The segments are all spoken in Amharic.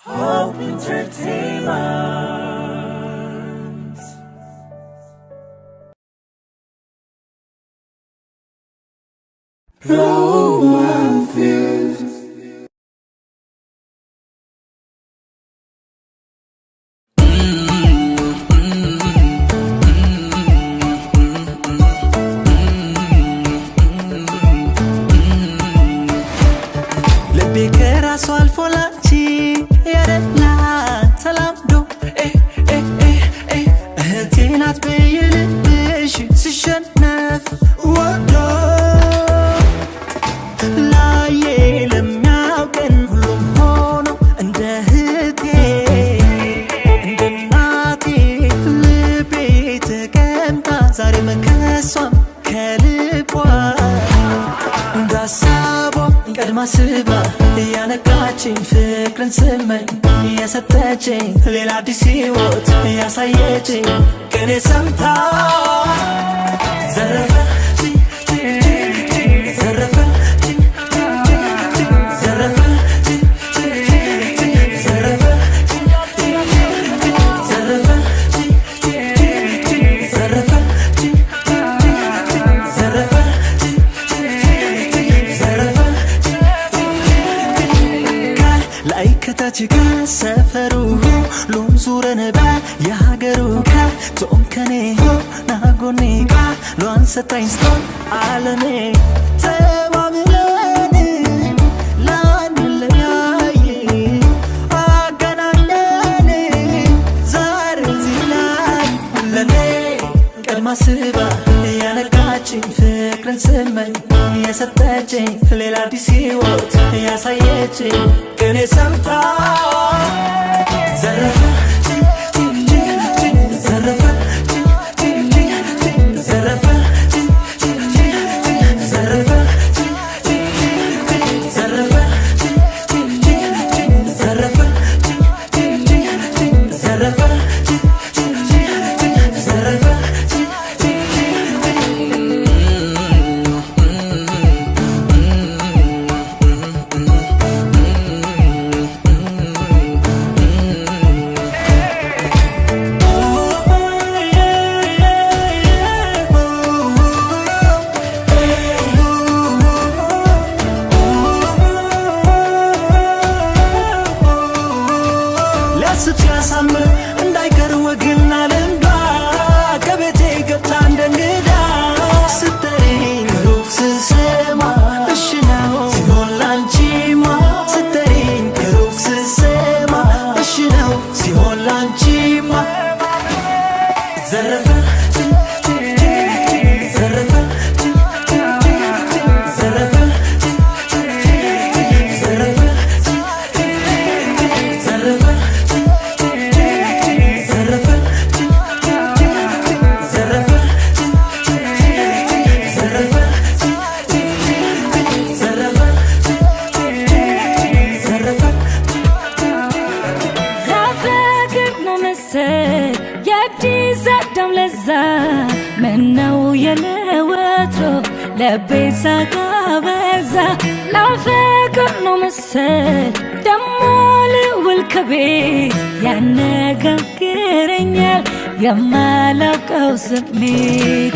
Hope Entertainment. Roman Fields. Lela disiwot ya sayeti kene samta zarafa zarafa zarafa zarafa zarafa zarafa zarafa zarafa like tachiga safaru Lunzurana yagaruka tonkaneho nagonika luansatainstone alane tebamilani lanulaye aganalane zarzilay lane kalmasiba yanakachin fikran semay yasatachin lela disiwot yasayechin kene samta zarafa Lebesa kabeza la fekr no mesel damole والكبير ينغكرنيال يمالقو سميت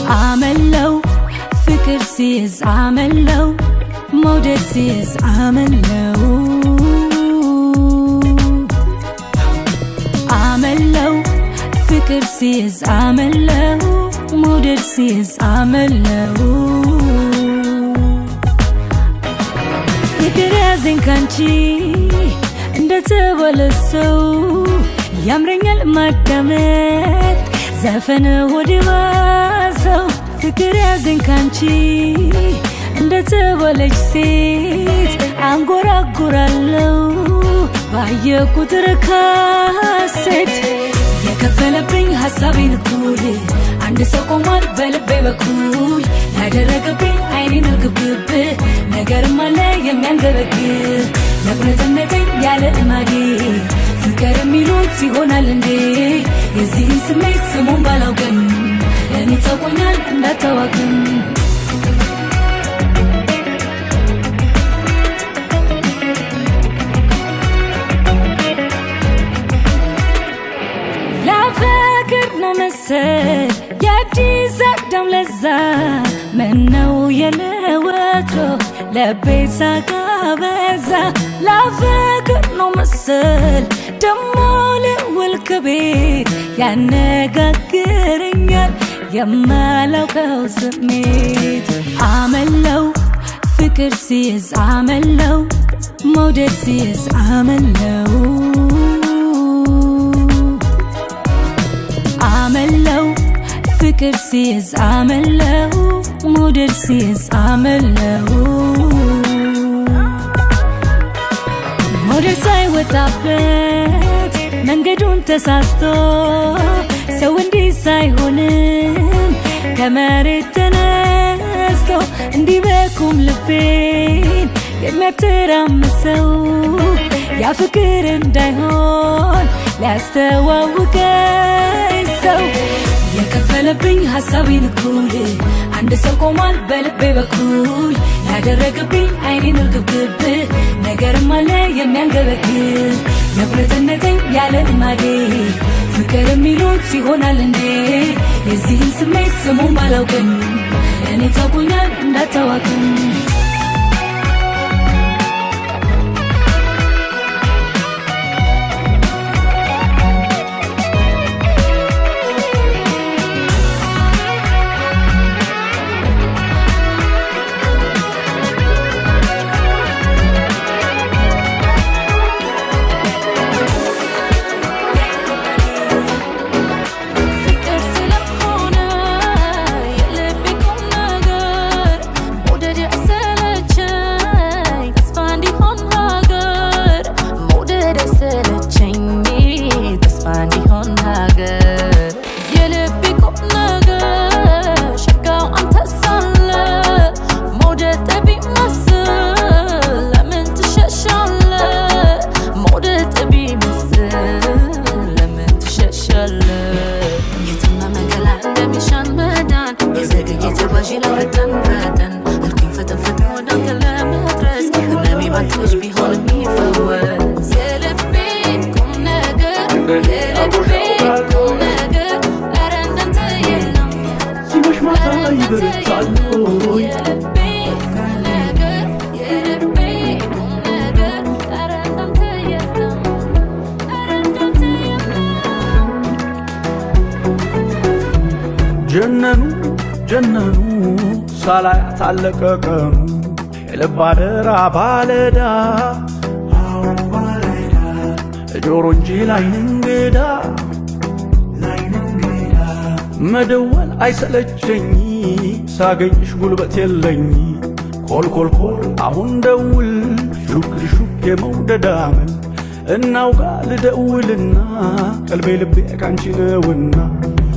عملو فكر سيز عملو مودر سيز عملو عملو فكر سيز عملو مودر سيز عملو فكر يازن كانشي እንደተወለሰው ያምረኛል ማዳመጥ ዘፈን ወድባሰው ፍቅር ያዘን ካንቺ እንደተወለች ሴት አንጎራጉራለው ባየ ቁጥር ካሴት የከፈለብኝ ሐሳቤን ኩል አንድ ሰው ቆሟል በልቤ በኩል ያደረገብኝ አይኔን ልግብብ ነገርም አለ የሚያንገበግብ ለቁነትነቴ ያለ እማጌ ፍቅር የሚሉት ይሆናል እንዴ የዚህን ስሜት ስሙን ባላውቅም ለኔ ታውቆኛል እንዳታዋቅም ላፈቅር ነው መሰል የአዲስ አዳም ለዛ ምነው የለወትሮ ለቤሳ ጋበዛ ላፈቅር ነው መሰል ደሞ ልውል ከቤት ያነጋግረኛል የማላውቀው ስሜት አመለው ፍቅር ሲይዝ አመለው መውደድ ሲይዝ አመለው አመለው ፍቅር ሲይዝ አመለው መውደድ ሲይዝ አመለው መውደድ ሳይወጣበት መንገዱን ተሳስቶ ሰው እንዲህ ሳይሆንም ከመሬት ተነስቶ እንዲህ በቁም ልቤን የሚያተራምሰው ያ ፍቅር እንዳይሆን ሊያስተዋውቀኝ ሰው የከፈለብኝ ሐሳቤን እኩል አንድ ሰው ቆሟል በልቤ በኩል ያደረገብኝ አይኔን እርግብግብ ነገርም አለ የሚያንገበግብ የብረትነተኝ ያለ ልማዴ ፍቅር የሚሉት ሲሆናል እንዴ የዚህን ስሜት ስሙን ባላውቅም እኔ ታውቆኛል እንዳታዋቅም ጀነኑ ሳላያት አለቀ ቀኑ የልብ አደራ ባለዳ ጆሮ እንጂ ላይን እንግዳ መደወል አይሰለቸኝ ሳገኝሽ ጉልበት የለኝ ኮልኮልኮል አሁን ደውል ሹክ ሹክ የመውደድ አመል እናውጋ ልደውልና ቀልቤ ልቤ ካንቺ ነውና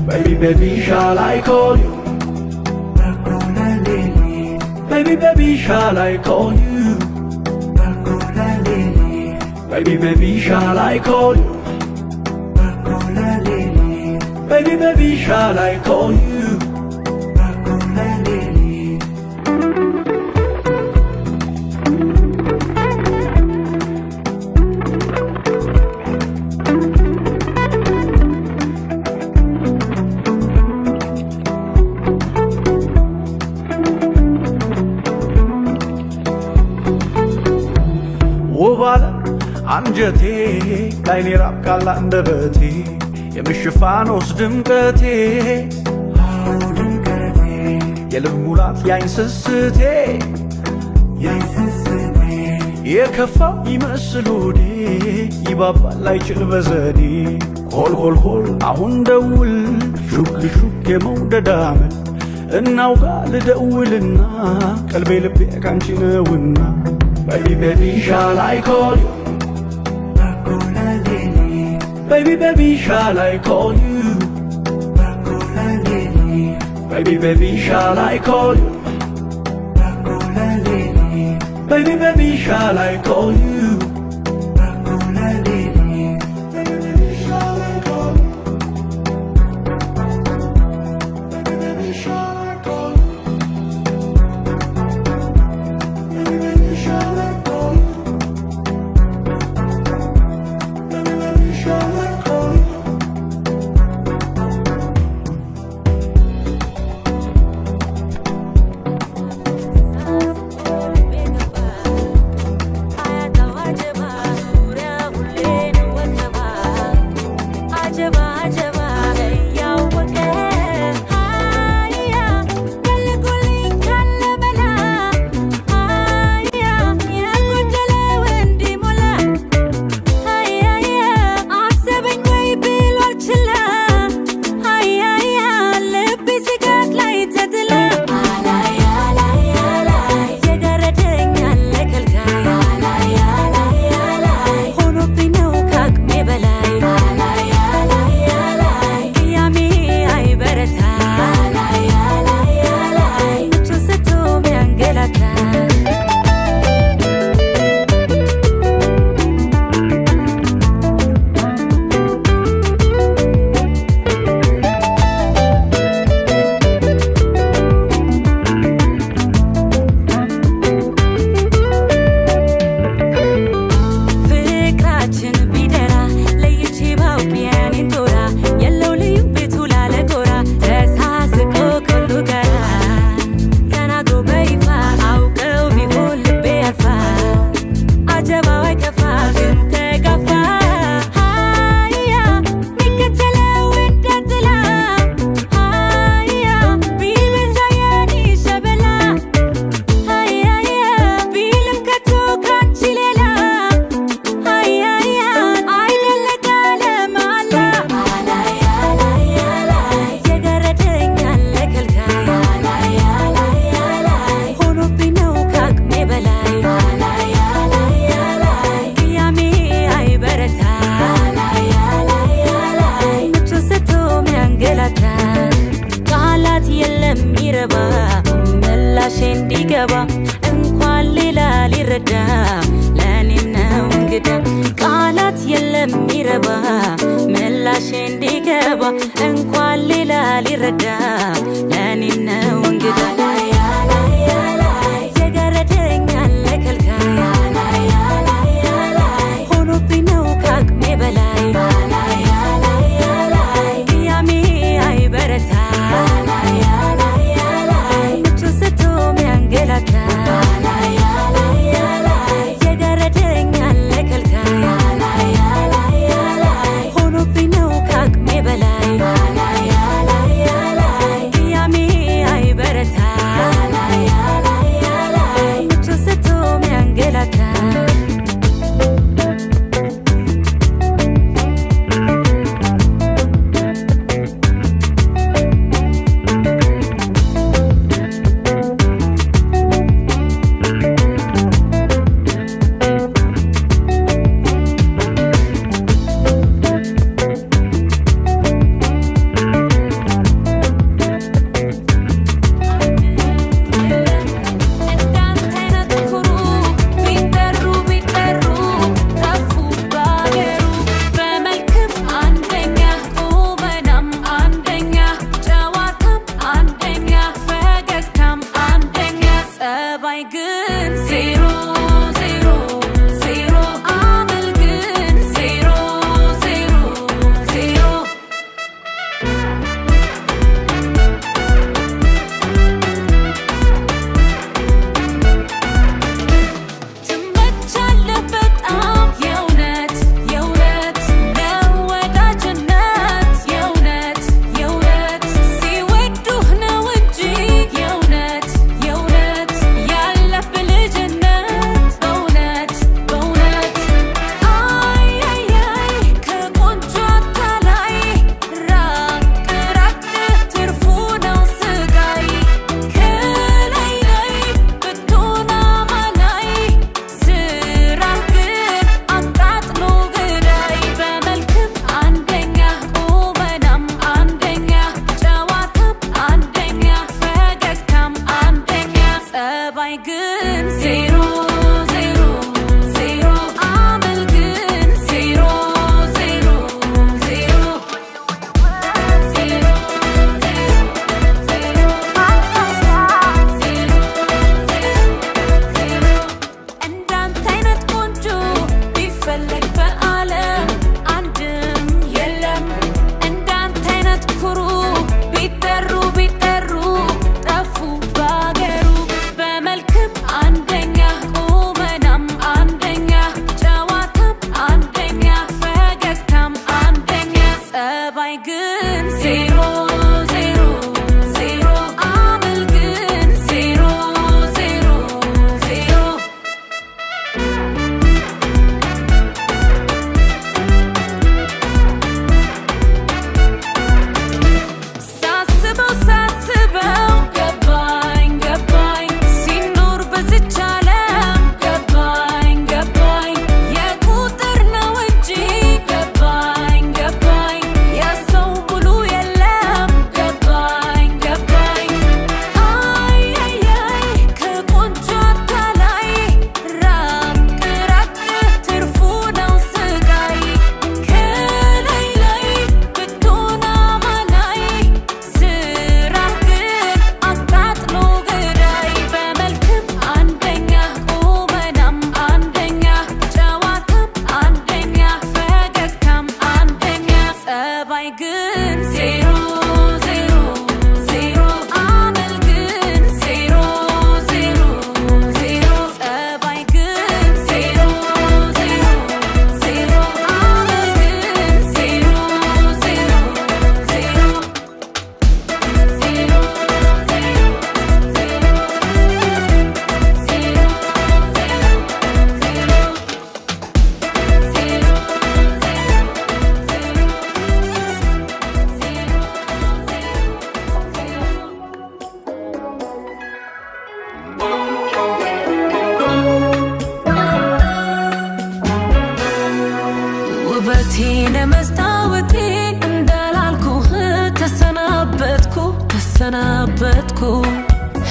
Baby, baby, shall I call you? Baby, baby, shall I call you? Baby, baby, shall I call you? Baby, baby, shall I call you? ውባለ አንጀቴ ላይኔ ራብ ካላ እንደበቴ የምሽፋኖስ ድምቀቴ የልብ ሙላት ያይንስስቴ የከፋው ይመስል ሆዴ ይባባል አይችል በዘዴ ኮልኮልኮል አሁን ደውል ሹክ ሹክ የመውደድ አመል እናውጋ ልደውልና ቀልቤ ልቤ ካንቺ ነውና Baby, baby, shall I call you? Baby, baby, shall I call you? Baby, baby, shall I call you? Baby, baby, shall I call you? ሊረዳ ለኔም ነው እንግዳ ቃላት የለም ይረባ ምላሽ እንዲገባ እንኳን ሌላ ሊረዳ ለኔም ነው እንግዳ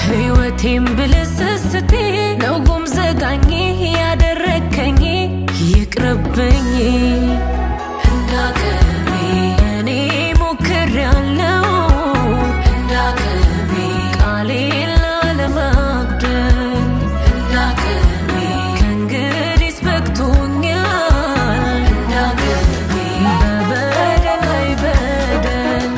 ሕይወቴም ብልስስቴ ነው ጉም ዘጋኝ ያደረከኝ ይቅርብኝ እንዳቅሜ እኔ ሞክሬያለሁ እንዳቅሜ ቃሌን ላለማጉደል እንዳቅሜ ከእንግዲህስ በቅቶኛል እንዳቅሜ በበደል ላይ በደል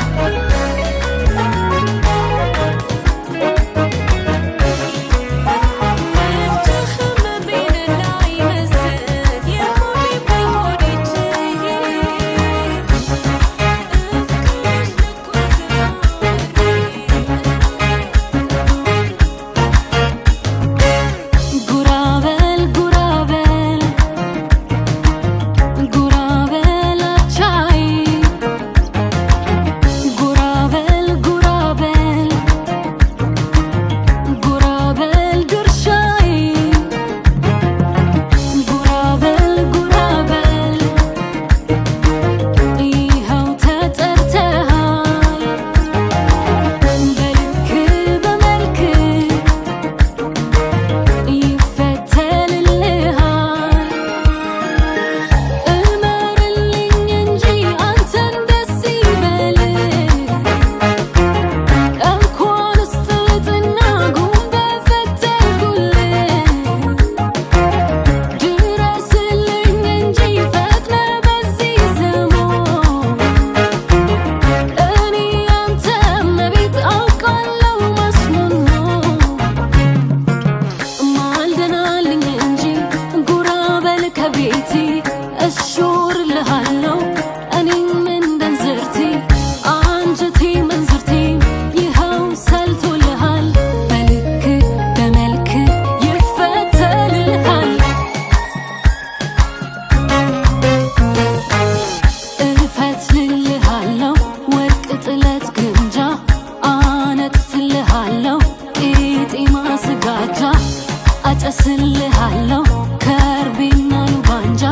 አጨስልሃለሁ ከርቤና ሉባንጃ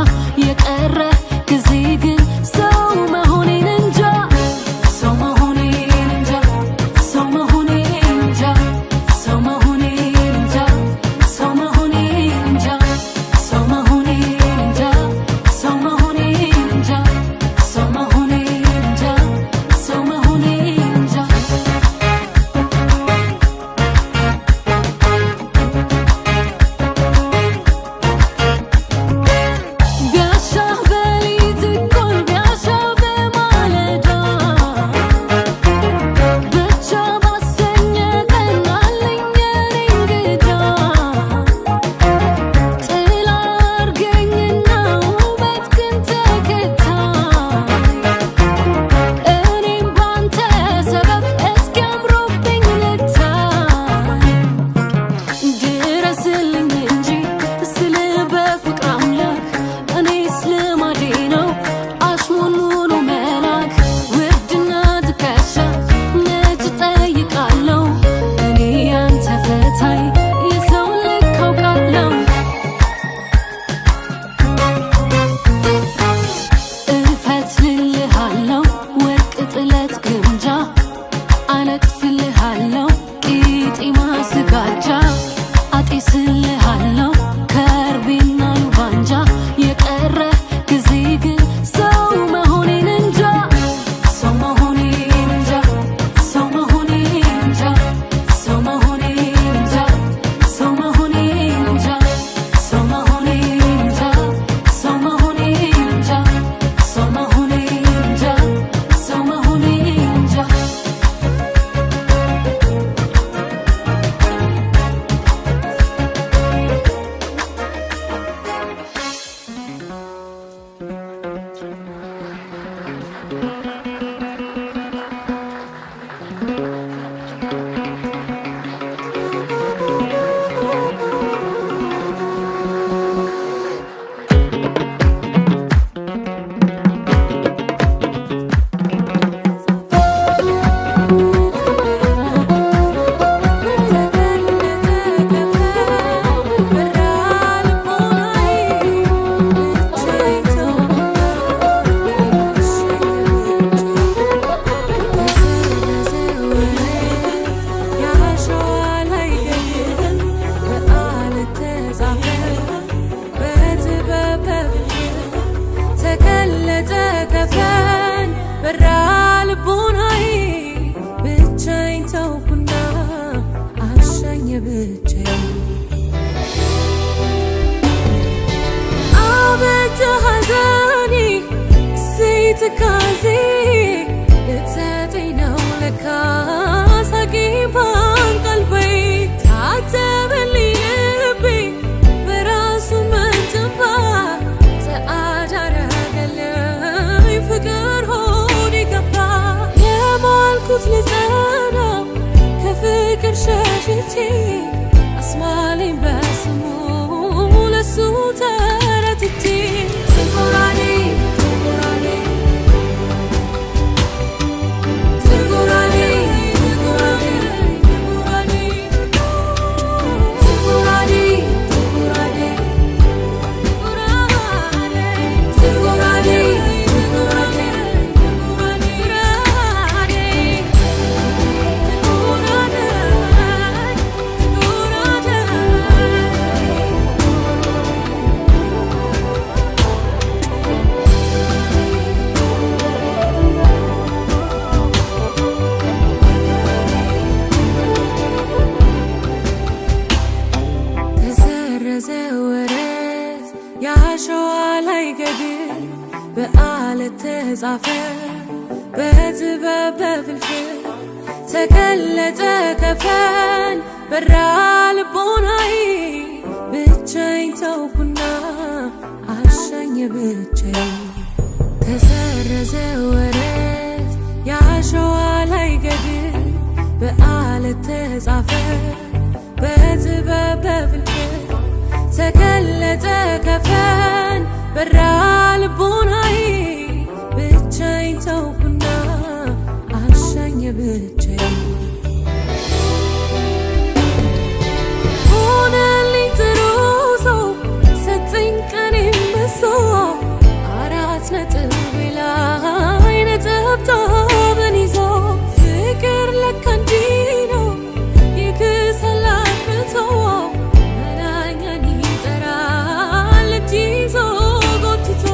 የቀረ ጊዜ ግን ሰው መሆኔን እንጃ ሰው መሆኔን እንጃ ሰው መሆኔን እንጃ ሰው መሆኔን እንጃ ሰው መሆኔን እንጃ ሰው መሆኔን እንጃ ሰው መሆኔን እንጃ ሰው መሆኔን እንጃ ሰው መሆኔን እንጃ ትካዜ ልትሰጠኝ ነው ለካ ሳቂባን ቀልቤ ታተበልኝ ልቤ በራሱ መንጭንባ ሰዓድ አረገለኝ ፍቅር ሆድ ገባ የማልኩት ልጸና ከፍቅር ሸሽቼ አስማለኝ በስሙ ለሱ ተረትቼ ትጎራዴ ትጎራዴ ትጎራዴ ትጎራዴ ትጎራዴ ትጎራዴ ትጎራዴ ወረት ያሸዋ ላይ ገድል በአለት ተጻፈ በጥበብ በፍልፍል ተገለጠ ከፈን በራ ልቦናዬ ብቻዬን ተውኩና አሻኝ ብቻዬን ተሰረዘ ወረት ያሸዋ ላይ ገድል በአለት ተጻፈ በጥበብ በፍልፍል ተገለጠ ከፈን በራ ልቦናዬ ብቻዬን ተውኩና አሻኝ ብቻዬን ሆነልኝ ጥሩ ሰው ሰጠኝ ቀኔን በሶ 4 ነጥብ ላይ ነጠብጣብን ይዞ ፍቅር ለካ እንዲህ ነው ይክሳል አጥፍቶ መናኛን ይጠራል እጅ ይዞ ጎትቶ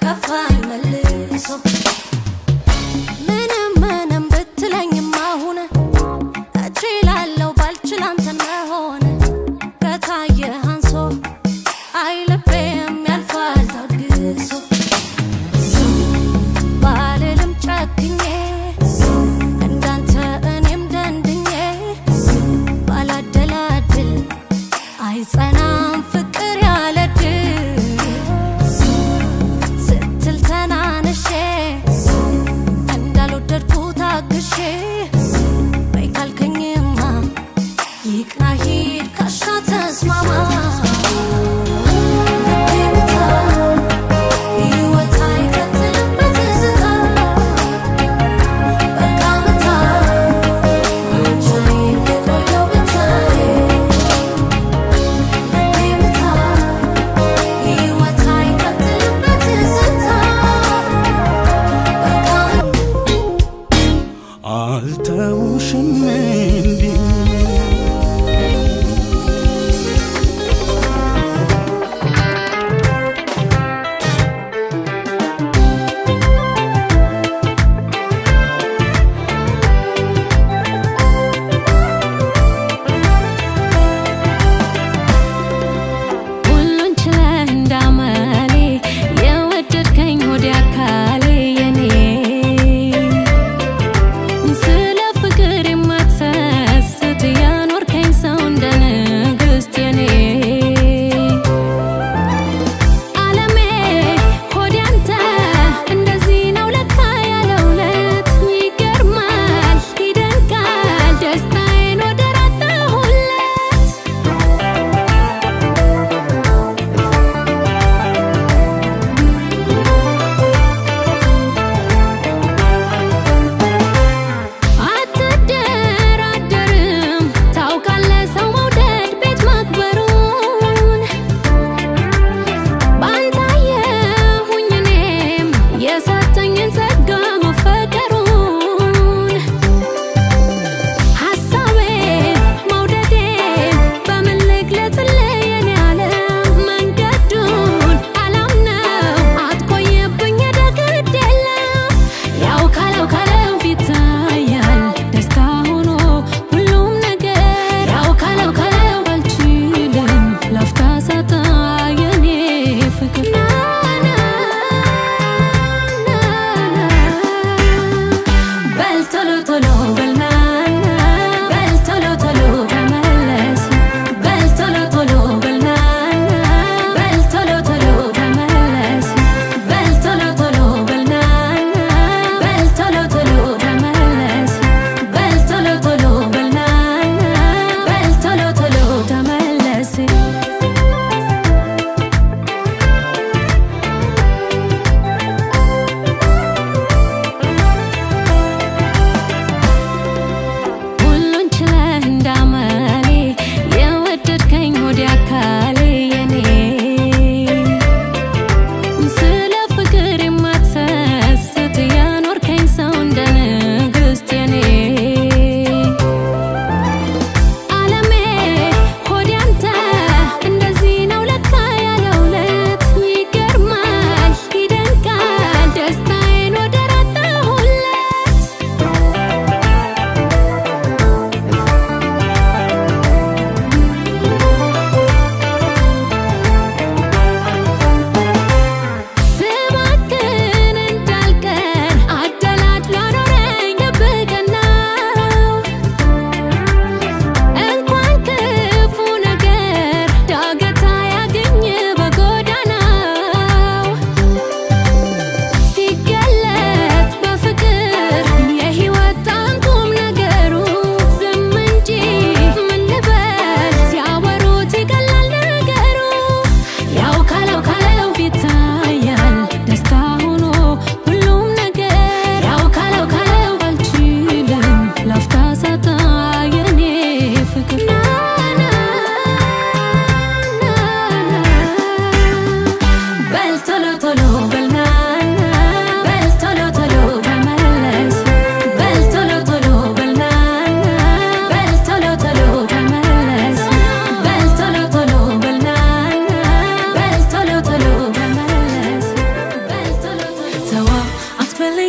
ከፋኝ መልሶ ምንም ብትለኝማ ሆነ እችላለሁ ባልችል አንተን መሆን ከታየህ አንሶ አይ ልቤም ያልፋል ታግሶ ባልልም ጨክኜ እንዳንተ እኔም ደንድኜ ባላደላድል አይጸናም ፍቅር ያለድል ስትል ተናንሼ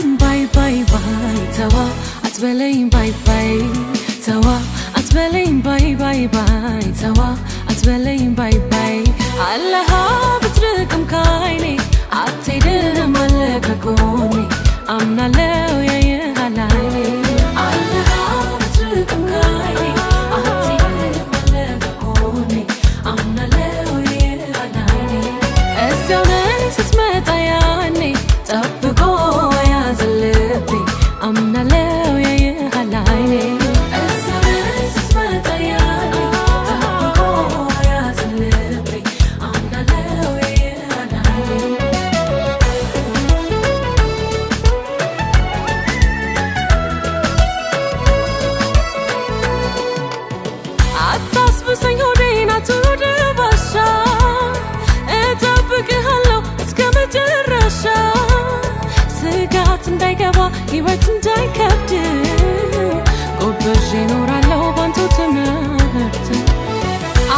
atbelein bye bye bye tawa atbelein bye bye tawa atbelein bye bye bye tawa atbelein bye bye allaha bitrqam kaini atidem alakakoni amna lew yahalai allaha bitrqam kaini atidem alakakoni amna lew yahalai esyaune sitmeta yani tabqo yazalbi amna lew yahalai esyaune sitmeta yani tabqo yazalbi amna lew yahalai አታስብሰኝ ሆዴን አትውደባሻ እጠብቅሃለሁ እስከ መጨረሻ ስጋት እንዳይገባ ሕይወት እንዳይከብድ ጎበዤ እኖራለሁ ባንተው ትምህርት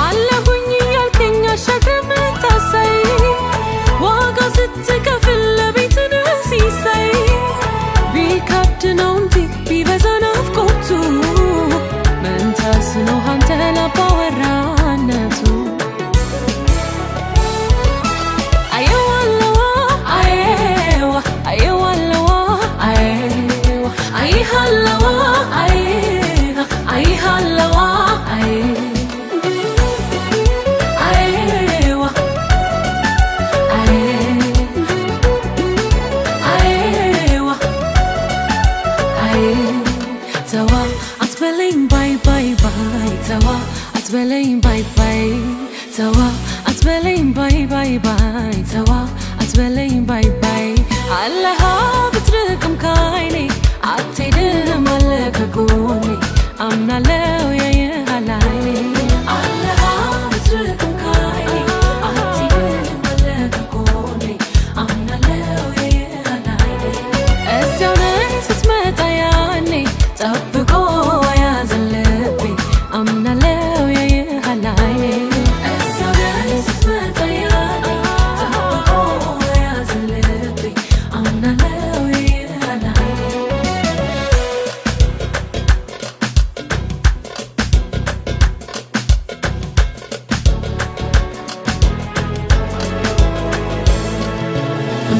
አለሁኝ እያልከኝ አሻግረህ የምታሳይ ዋጋ ስትከፍል ለቤትህ ሲሳይ ቢከብድ ነው እንጂ ቢበዛ ናፍቆቱ ምን ተስኖህ አንተ ላባወራነቱ አየዋለዋ አየዋ አየዋለዋ አየዋ አይሃለዋ አየሃ አይሃለዋ አየዋ አየዋ tawa atbelein bye bye bye tawa atbelein bye bye tawa atbelein bye bye bye tawa atbelein bye bye allaha bitrqam kaini atidem alakakoni amna lew yahalai allaha bitrqam kaini atidem alakakoni amna lew yahalai esyaune sitmeta yani ጠብቆ ያዘልብ አምና lew yahalai esyaune sitmeta yani ጠብቆ ያዘልብ አምና lew yahalai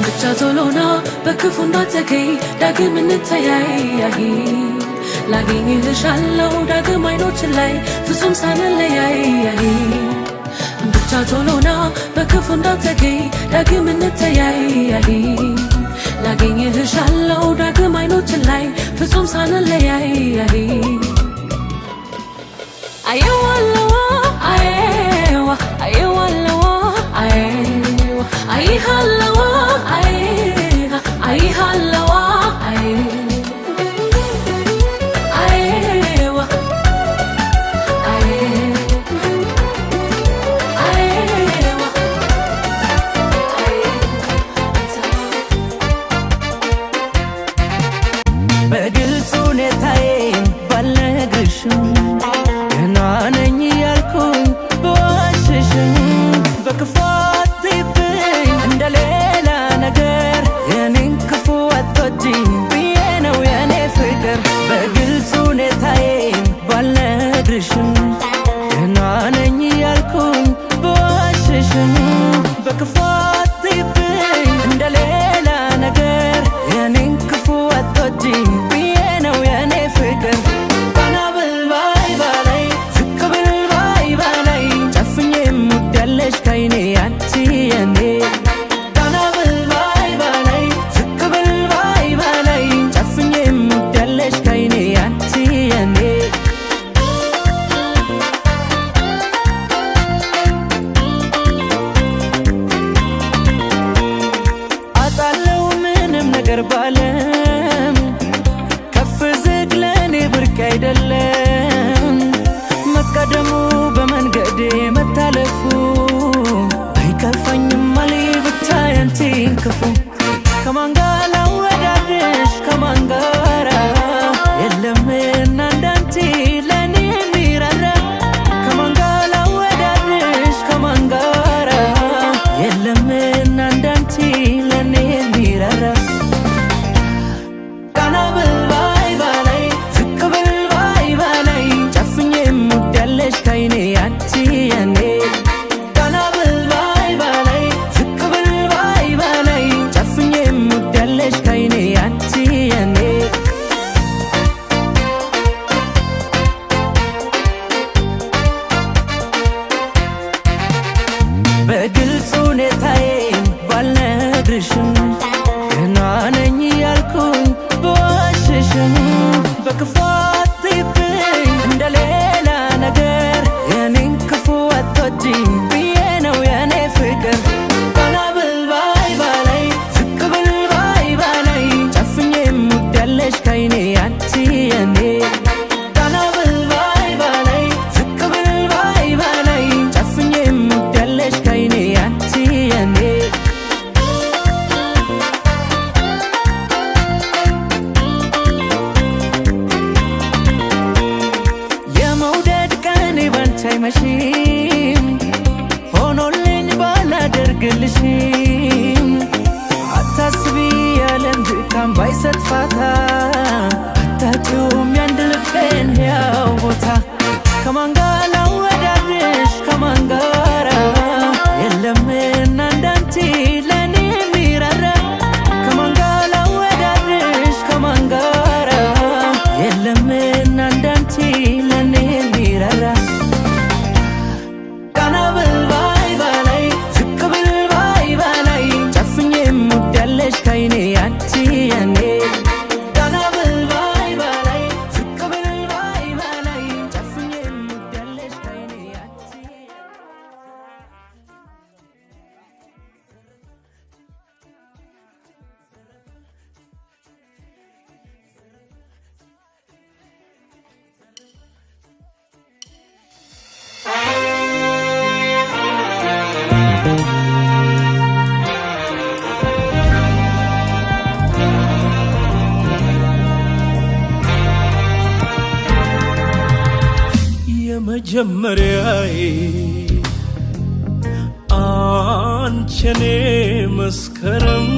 ብቻ ቶሎና በክፉ እንዳትዘገይ ዳግም እንተያይ ላገኝልሻለሁ ዳግም አይኖች ላይ ፍጹም ሳንለያይ ብቻ ቶሎና በክፉ እንዳትዘገይ ዳግም እንተያይ ላገኝልሻለሁ ዳግም አይኖች ላይ ፍጹም ሳንለያይ አየዋለዋ አየዋ አየዋለዋ አየዋ አይሃለዋ አይሃ አይሃለዋ በግልጽ ሁኔታዬን ባልነግርሽም ገና ነኝ ያልኩኝ በዋሽሽም በክፉ አትይብኝ እንደሌላ ነገር የኔን ክፉ አትወጂኝ ብዬ ነው የኔ ፍቅር በግልጽ ሁኔታዬን ባልነግርሽም ገና ነኝ ያልኩኝ በዋሽሽም በክፉ አትይብኝ እንደሌላ ነገር የኔን ክፉ አትወጂኝ ብዬ ነው የኔ ፍቅር ቀና ብል ባይ ባላይ ዝቅ ብል ባይ ባላይ ጨፍኜ የምወዳለሽ ከዓይኔ አንቺ የኔ ቀና ብል ባይ ባላይ ዝቅ ብል ባይ ባላይ ጨፍኜ የምወዳለሽ ከዓይኔ አንቺ የኔ አጣለው ምንም ነገር ባለም ከፍ ዝቅ ለኔ ብርቅ አይደለም መቀደሙ በመንገዴ መታለፉ አይከፋኝም አልይ ብቻ ያንቺን ክፉ ከማን ጋር ላወዳድርሽ ከማን ጋራ የለምና እንዳንቺ ለኔ የሚራራ ከማን ጋር ላወዳድርሽ ከማን ጋራ የለምና እንዳንቺ ለኔ የሚራራ አልልሽም ገና ነኝ ያልኩኝ በዋሽሽም በክፉ አትይብኝ እንደሌላ ነገር የኔን ክፉ አትወጂኝ ብዬ ነው የኔ ፍቅር ቀና ብል ባይ ባላይ ዝቅ ብል ባይ ባላይ ጨፍኜ የምወዳለሽ ከይኔ አንቺ የኔ ቀና ብል ባይ ባላይ ዝቅ ብል ባይ ባላይ ጨፍኜ የምወዳለሽ ከይኔ አንቺ የኔ የመውደድ ቀኔ ባንቺ አይመሽም ሆኖልኝ ባላደርግልሽም አታስቢ ያለም ድካም ባይሰጥ ፋታ አታውቂውም ያንድ ልቤን ሕያው ቦታ ከማን ጋር ላወዳድርሽ ከማን ጋራ የለምና እንዳንቺ ለኔ የሚራራ ከማን ጋር ላወዳድርሽ ከማን ጋራ የለምና እንዳንቺ ለኔ የሚራራ ቀና ብል ባይ ባላይ ዝቅ ብል ባይ ባላይ ጨፍኜ የምወዳለሽ ከይኔ አንቺ የኔ ቀና ብል ባይ ባላይ ዝቅ ብል ባይ ባላይ ጨፍኜ የምወዳለሽ ከይኔ አንቺ የመጀመሪያዬ አንቺ የኔ መስከረም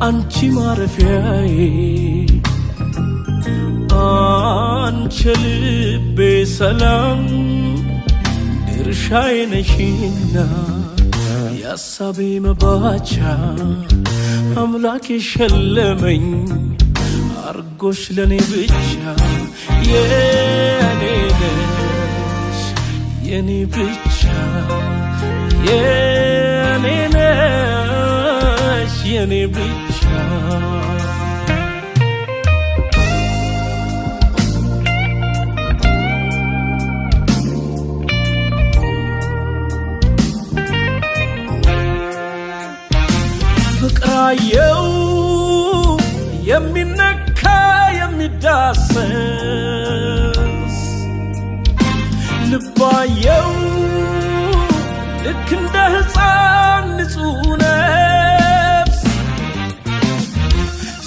አንቺ ማረፊያዬ አንቺ ልቤ ሰላም ድርሻዬ ነሽና የሐሳቤ መባቻ አምላክ የሸለመኝ አርጎሽ ለኔ ብቻ የኔ ነሽ የኔ ብቻ የኔ ነሽ የኔ ብቻ ፍቅራየው የሚነካ የሚዳሰስ ልባየው ልክ እንደ ሕፃን ንጹሕ ነፍስ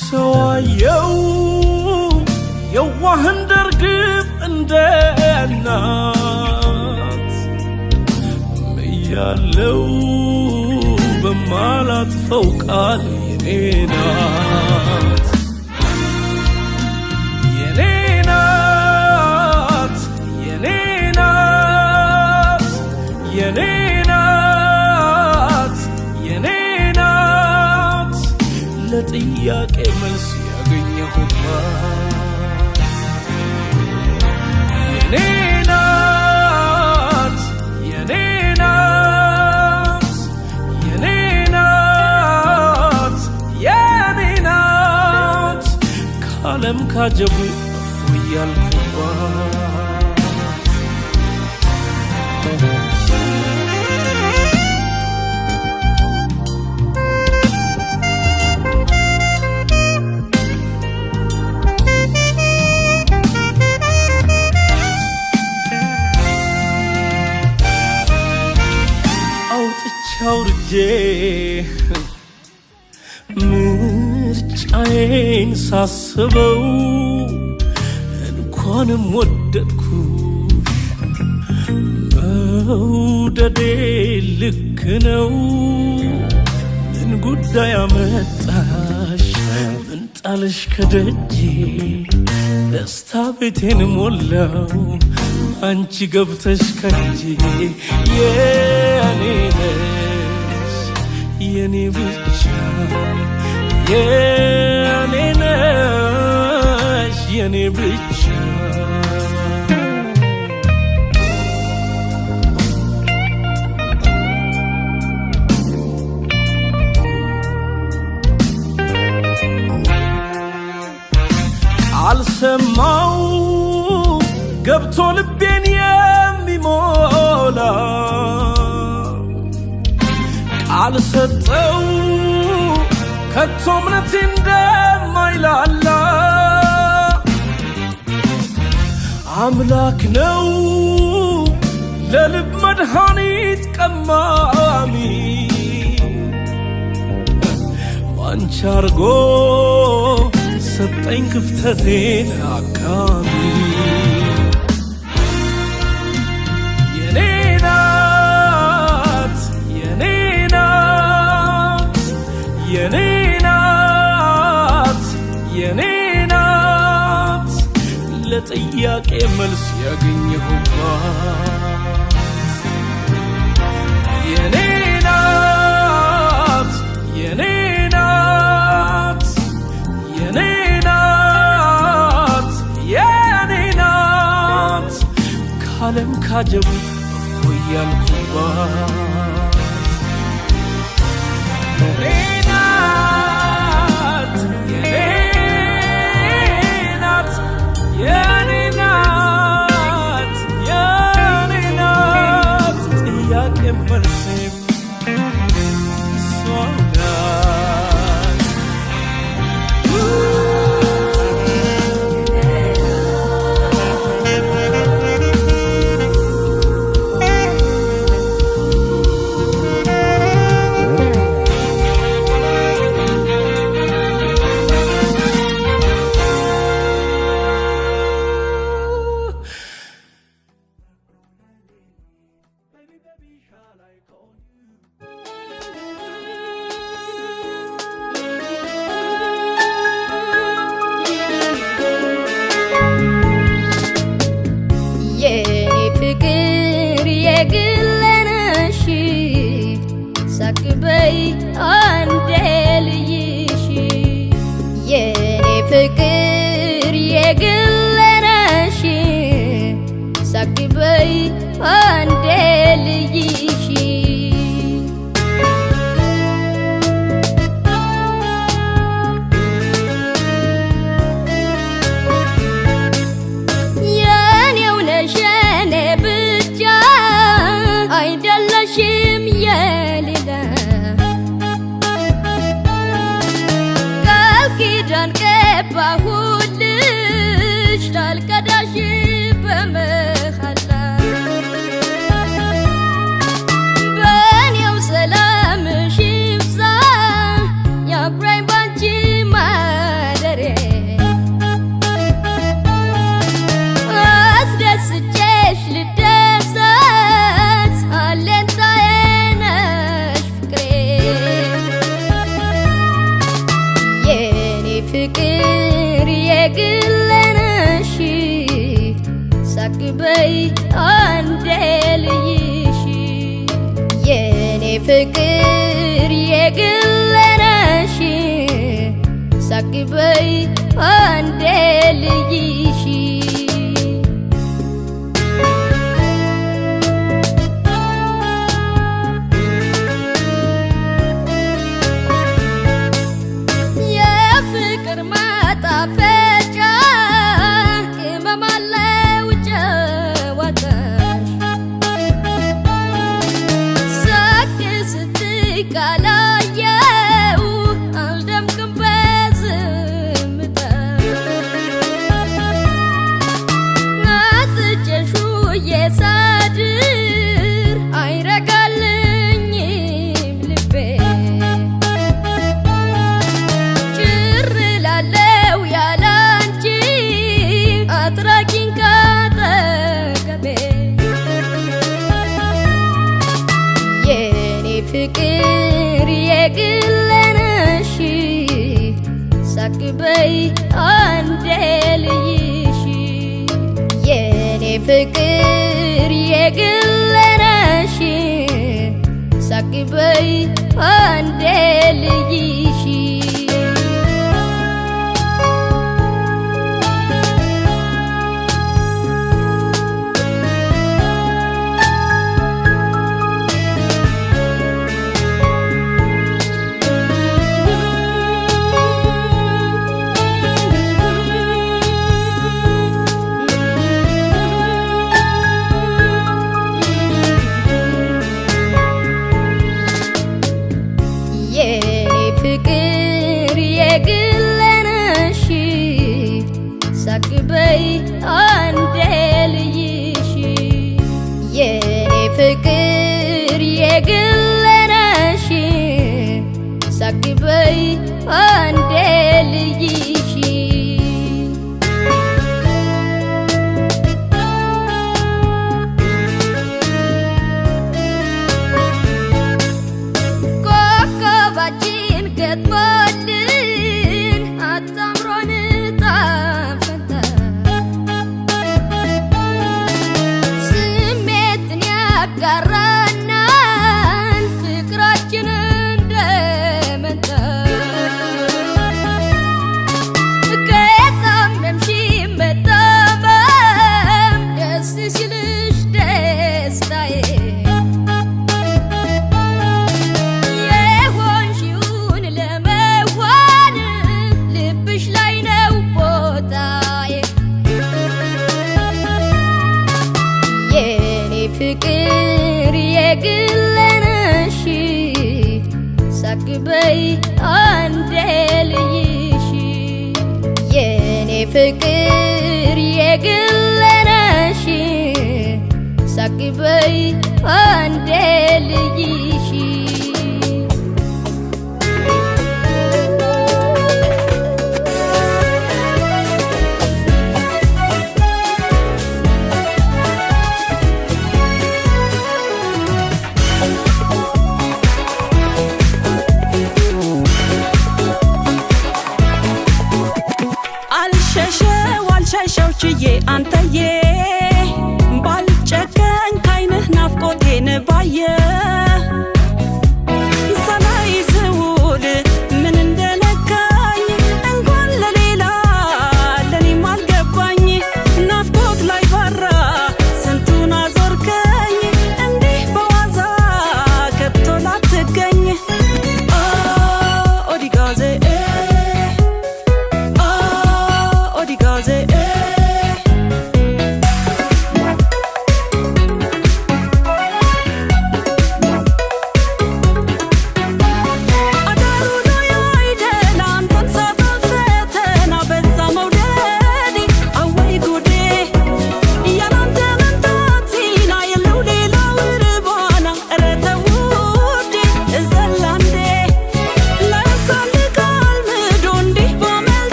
ሰዋየው የዋህ እንደ ርግብ እንደ እናት ምያለው በማላጥፈው ቃል የኔ ናት የኔ ናት የኔ ናት የኔ ናት የኔ ናት ለጥያቄ መልስ ያገኘሁባት የኔ ናት የኔ ናት የኔ ናት የኔ ናት ከዓለም ካጀቡ እፎይ ያልኩባት አውርጄ ምርጫዬን ሳስበው እንኳንም ወደድኩሽ መውደዴ ልክ ነው ምን ጉዳይ አመጣሽ ምን ጣልሽ ከደጄ ደስታ ቤቴን ሞላው አንቺ ገብተሽ ከጄ የኔ ነሽ የኔ ብቻ የኔ ነሽ የኔ ብቻ ከቶ ልቤን የሚሞላ ቃል ሰጠው ከቶ እምነቴ እንደማይላላ አምላክ ነው ለልብ መድኃኒት ቀማሚ ባንቺ አርጎ ሰጠኝ ክፍተቴን አካሚ የኔ ናት የኔ ናት የኔ ናት የኔ ናት ለጥያቄ መልስ ያገኘሁባት የኔ ናት የኔ ናት የኔ ናት የኔ ናት ካለም ካጀቡ እፎይ ያልኩባት የኔ ናት የኔ ናት የኔ ናት የኔ ናት ጥያቄ መልሴም እሷ ናት ፍቅር የግለነሽ ሳቅበይ አንዴ ልይሽ የኔው ነሽ የኔ ብቻ አይደለሽም የሌላ ቃል ኪዳን ገባሁልሽ ላልከዳሽ በመሐላ በኔው ሰላምሽ ይብዛ ያብራኝ ባንቺ ማደሬ አስደስቼሽ ልደሰት አለኝታዬ ነሽ ፍቅሬ የኔ ፍቅር የግለነሽ ሳቅበይ አንዴ ልይሽ የኔ ፍቅር የግለነሽ ሳቅበይ አንዴ ልይሽ የፍቅር ማጣፈጫ ቅመም አለው ጨዋታሽ ሳቅ ስትይ ካላየው አልደምቅም በዝምታሽ ናፍቄሽ ውዬ ሳድር አይረጋልኝም ልቤ ጭር ላለው ያላንቺ አትራቂኝ ካጠገቤ የኔ ፍቅር የግለነሽ ሳቅበይ አንዴ ልይሽ የኔ ፍቅር የግለነሽ ሳቅበይ አንዴ ልይሽ ፍቅር የግለነሽ ሳቅበይ አንዴ ልይሽ የኔ ፍቅር የግለነሽ ሳቅበይ አንዴ ልይሽ ገጥሞልን አታምሮን ጣፈንታ ስሜትን ያጋራናል ፍቅራችን እንደመንታ ከታመምሽ መታመም ደስ ሲልሽ ደስታዬ ፍቅር የግለነሽ ሳቅበይ አንዴ ልይሽ የኔ ፍቅር የግለነሽ ሳቅበይ አንዴ ልይሽ ሸውችዬ አንተዬ ባልጨከኝ ካይንህ ናፍቆቴን ባየ ሰማይ ስውል ምን እንደነካኝ እንኳን ለሌላ ለኔም አልገባኝ ናፍቆት ላይ ባራ ስንቱን አዞርከኝ እንዲህ በዋዛ ከብቶ ላትገኝ ኦዲጋዜ ኦዲጋዜ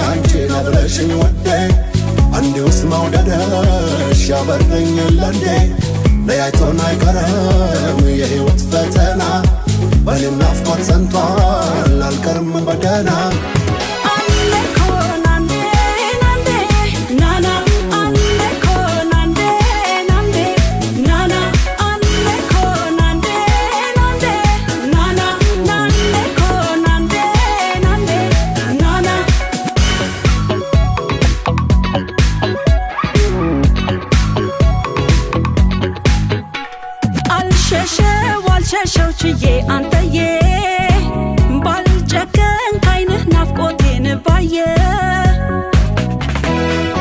አንቺን አብረሽኝ ወዴ አንዴ ውስጥ መውደድሽ ያበረኝ ለንዴ ለያይቶን አይቀርም የህይወት ፈተና በኔም ናፍቆት ጸንቷል አልቀርም በደህና ሸውችዬ አንተዬ ባልጨከኝ ካይንህ ናፍቆቴን ባየ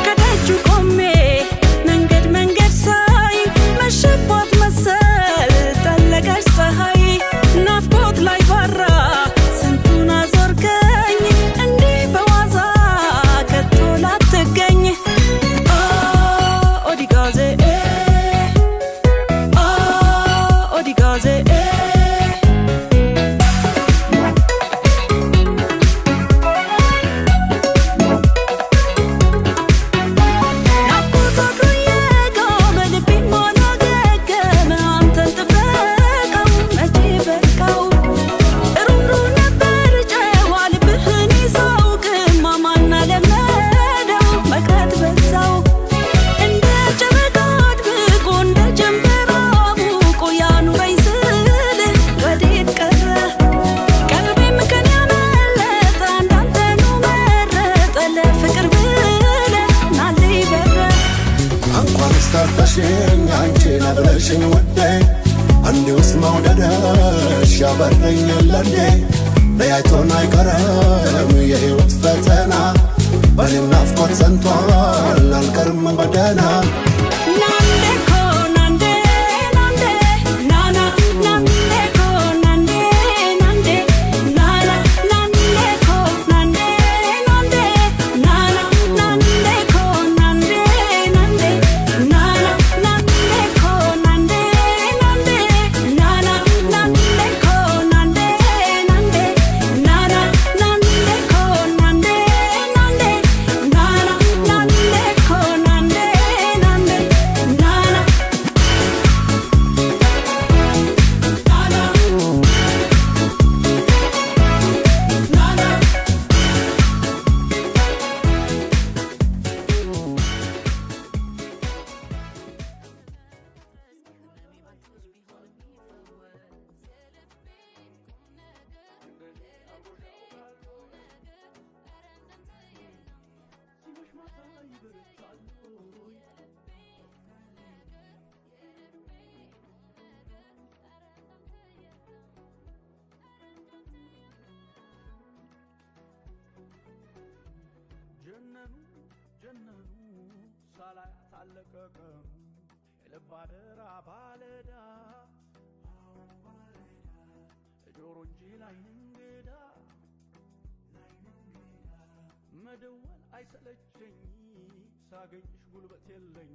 ከደጁ ቆሜ መንገድ መንገድ ሳይ መሸባት መሰል ጠለቀች ፀሐይ ናፍቆት ላይ ባራ ስንቱን አዞርከኝ እንዲህ በዋዛ ከቶ ላትገኝ ኦዲጋዜ ኦዲጋዜ ሰርተሽኝ አንቺን አብረሽኝ ወዴ አንዴ ውስጥ መውደድሽ ያበረኝ ለንዴ ለያይቶን አይቀርም መጥቷል አልቀርም በደህና ናንዴ ኮ ናንዴ ናንዴ ናና ናንዴ ኮ ናንዴ ናንዴ ናና ናንዴ ኮ ናንዴ ናንዴ ናና ናንዴ ኮ ናንዴ ናንዴ ናና ናንዴ ኮ ናንዴ ናንዴ ናና ናንዴ ኮ ናንዴ ናንዴ ናና ናንዴ ኮ ናንዴ ናንዴ ናና ናንዴ ኮ ናንዴ ናንዴ ናና ጀነኑ ሳላያት አለቀቀኑ የልብ አደራ ባለዳ ጆሮ እንጂ ላይን እንግዳ መደወል አይሰለቸኝ ሳገኝሽ ጉልበት የለኝ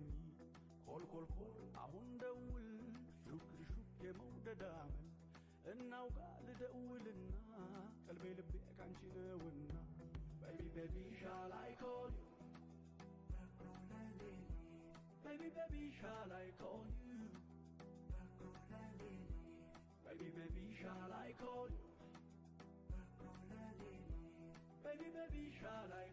ኮልኮልኮል አሁን ደውል ሹክ ሹክ የመውደዳመን እናውጋ ልደውልና ቀልቤ ልቤ ካንቺ ነውና baby shall I call you baby shall I call you baby shall I call you baby shall I